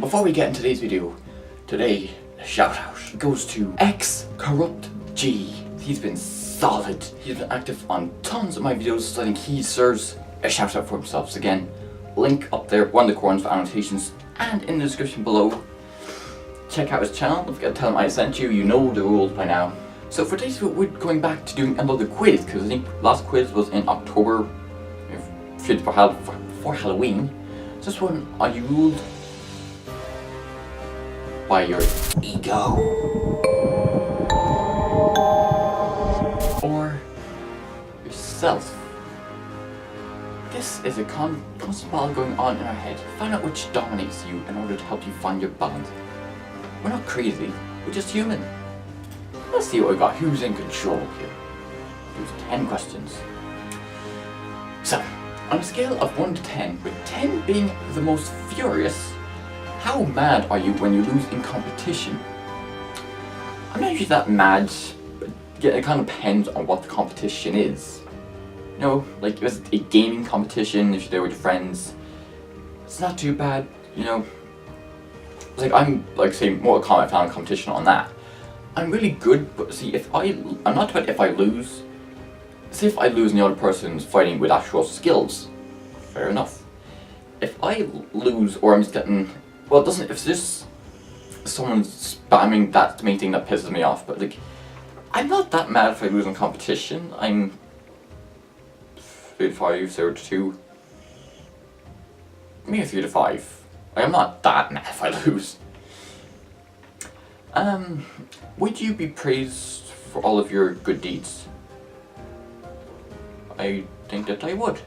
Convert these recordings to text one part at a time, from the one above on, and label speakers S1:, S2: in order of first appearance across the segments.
S1: before we get into today's video, today the shout out goes to X Corrupt G. He's been solid. He's been active on tons of my videos, so I think he deserves a shout out for himself. So again, link up there, one of the corners for annotations, and in the description below. Check out his channel. Don't forget to tell him I sent you. You know the rules by now. So for today's video, we're going back to doing another quiz, because I think last quiz was in October, for Halloween. So this one, are you ruled by your ego or yourself? This is a constant battle going on in our head. Find out which dominates you in order to help you find your balance. We're not crazy, we're just human. Let's see what we got. Who's in control here? There's 10 questions. So, on a scale of 1 to 10, with 10 being the most furious, how mad are you when you lose in competition? I'm not usually that mad, but it kind of depends on what the competition is. You know, like if it's a gaming competition, if you're there with your friends, it's not too bad, you know. Like I'm like say Mortal Kombat fan competition on that. I'm really good, but see I'm not about if I lose. Say if I lose and the other person's fighting with actual skills, fair enough. If I lose or I'm just getting, well, it doesn't, if it's just someone spamming, that's the main thing that pisses me off, but like, I'm not that mad if I lose in competition. I'm 3 to 5, 0 to 2, maybe 3 to 5. Like, I'm not that mad if I lose. Would you be praised for all of your good deeds? I think that I would.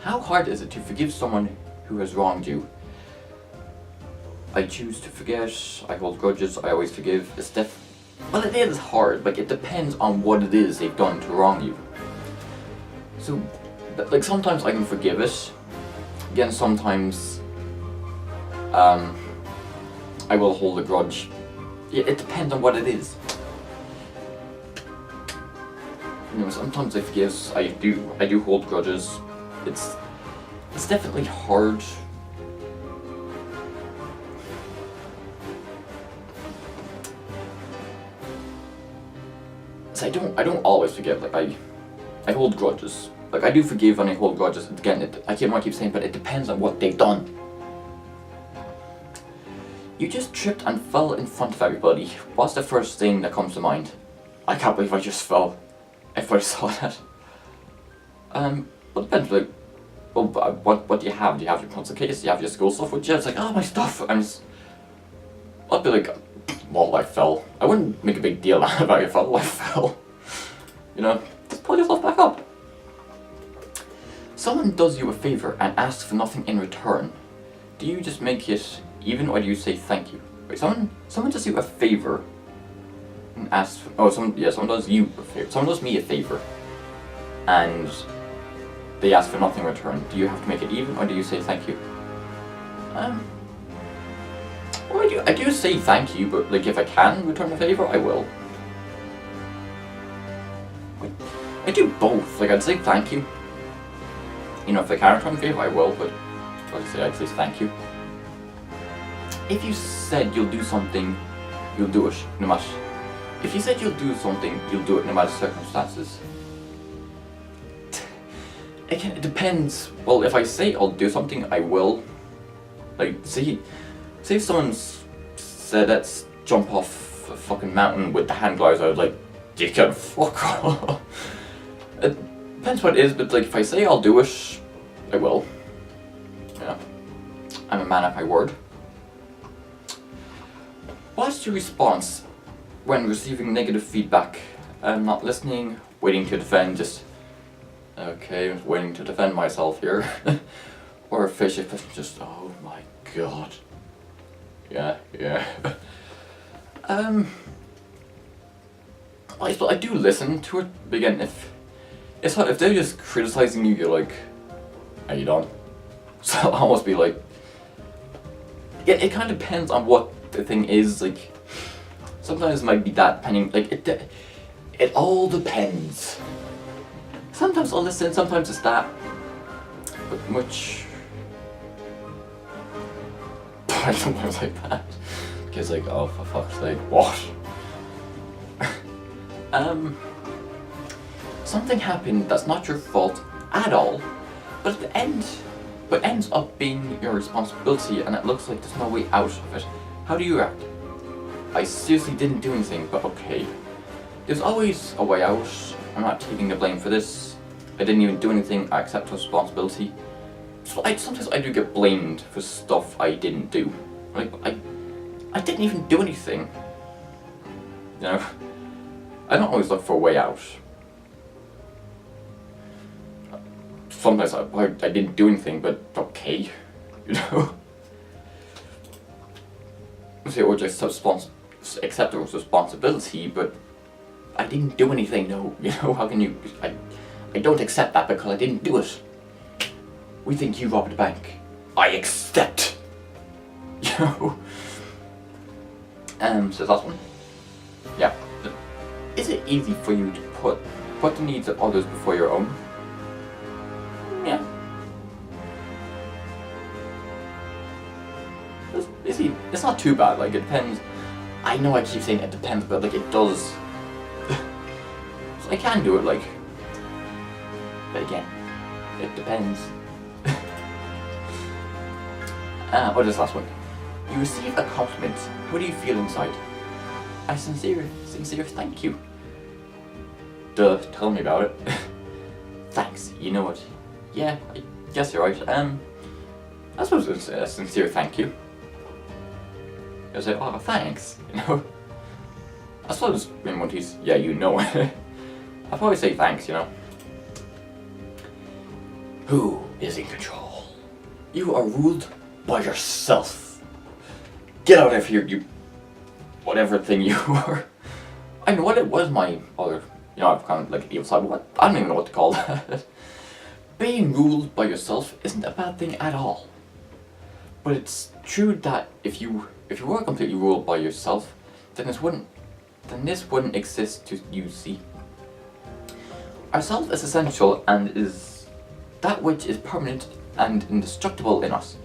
S1: How hard is it to forgive someone who has wronged you? I choose to forget, I hold grudges, I always forgive. Well, it is hard, like it depends on what it is they've done to wrong you. So, like sometimes I can forgive it. Again, sometimes I will hold a grudge. Yeah, it depends on what it is. You know, sometimes I forgive, I do hold grudges. It's definitely hard. So I don't always forgive. Like I hold grudges. Like I do forgive and I hold grudges. Again, I keep saying, but it depends on what they've done. You just tripped and fell in front of everybody. What's the first thing that comes to mind? I can't believe I just fell. Everybody saw that. Well, it depends. Like, well, what do you have? Do you have your pencil case? Do you have your school stuff with you? It's like, oh, my stuff. I'd be like, well, I fell. I wouldn't make a big deal out about it. I fell. You know, just pull yourself back up. Someone does you a favor and asks for nothing in return. Do you just make it even, or do you say thank you? Wait, someone does you a favor and asks for, someone does you a favor. Someone does me a favor and they ask for nothing in return. Do you have to make it even, or do you say thank you? Well, I do say thank you, but like if I can return a favor, I will. I do both. Like I'd say thank you. You know, if I can return a favor, I will. But I'd say thank you. If you said you'll do something, you'll do it no matter. If you said you'll do something, you'll do it no matter circumstances. Again, it depends. Well, if I say I'll do something, I will. Like, say if someone said let's jump off a fucking mountain with the hand gliders, I would like, you can fuck off. It depends what it is, but like if I say I'll do it, I will. Yeah, I'm a man of my word. What's your response when receiving negative feedback? Not listening, waiting to defend, just okay, waiting to defend myself here. Or a fishy person, just oh my god. Yeah. I do listen to it. Again, if they're just criticizing you, you're like, are you done? So I'll almost be like, yeah, it kind of depends on what the thing is. Like, sometimes it might be that depending. Like it all depends. Sometimes I'll listen, sometimes it's that. But much kind of sometimes like that. Kids like, oh, for fuck's sake, what? Something happened that's not your fault at all, but at the end, but ends up being your responsibility, and it looks like there's no way out of it. How do you react? I seriously didn't do anything, but okay. There's always a way out. I'm not taking the blame for this. I didn't even do anything. I accept responsibility. So sometimes I do get blamed for stuff I didn't do. Like I didn't even do anything. You know, I don't always look for a way out. Sometimes I didn't do anything, but okay, you know. So or just accept the responsibility, but I didn't do anything. No, you know, how can you? I don't accept that because I didn't do it. We think you robbed a bank. I accept. You know. So that's one. Yeah. Is it easy for you to put the needs of others before your own? Yeah. It's not too bad. Like, it depends. I know I keep saying it depends, but like it does. So I can do it, like. But again, it depends. Or this last one. You receive a compliment. What do you feel inside? A sincere thank you. Duh, tell me about it. Thanks, you know what? Yeah, I guess you're right. I suppose it's a sincere thank you. I say, oh, thanks, you know. I suppose in one piece, yeah, you know. I'll probably say thanks, you know. Who is in control? You are ruled by yourself. Get out of here, you whatever thing you are. I mean, what it was my other, you know, I've kind of like evil side. What? I don't even know what to call that. Being ruled by yourself isn't a bad thing at all. But it's true that if you were completely ruled by yourself, then this wouldn't exist to you see. Ourself is essential and is that which is permanent and indestructible in us.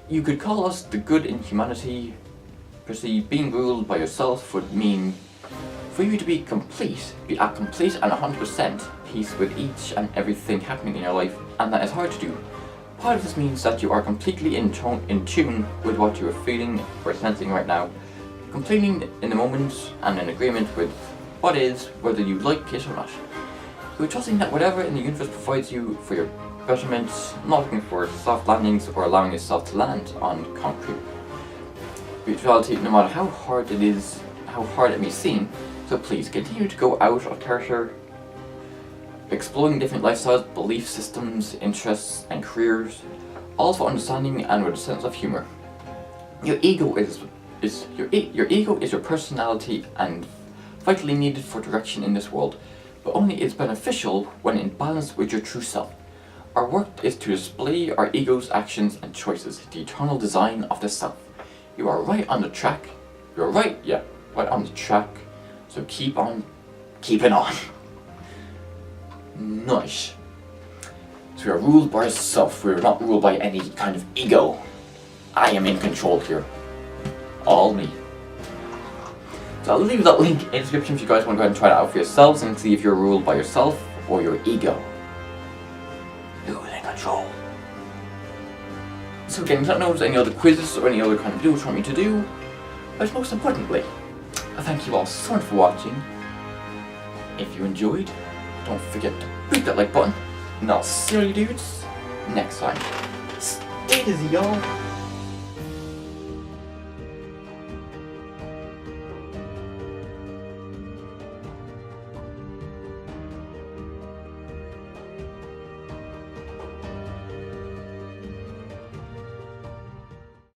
S1: You could call us the good in humanity. Perceive being ruled by yourself would mean for you to be at complete and 100% peace with each and everything happening in your life, and that is hard to do. Part of this means that you are completely in tune with what you are feeling or sensing right now, completely in the moment and in agreement with what is, whether you like it or not. You are trusting that whatever in the universe provides you for your betterment, not looking for soft landings or allowing yourself to land on concrete. Spirituality, no matter how hard it may seem, so please continue to go out of character, exploring different lifestyles, belief systems, interests, and careers, all for understanding and with a sense of humor. Your ego is your personality and vitally needed for direction in this world, but only is beneficial when in balance with your true self. Our work is to display our ego's actions and choices, the eternal design of the self. You are right on the track. You're right on the track. So keep on keeping on. Nice. So we are ruled by ourselves. We are not ruled by any kind of ego. I am in control here. All me. So I'll leave that link in the description if you guys want to go ahead and try it out for yourselves and see if you're ruled by yourself or your ego. Who's in control? So again, if you don't know if there's any other quizzes or any other kind of videos you want me to do, but most importantly, I thank you all so much for watching. If you enjoyed, don't forget to hit that like button, and I'll see you dudes next time. Stay dizzy, y'all.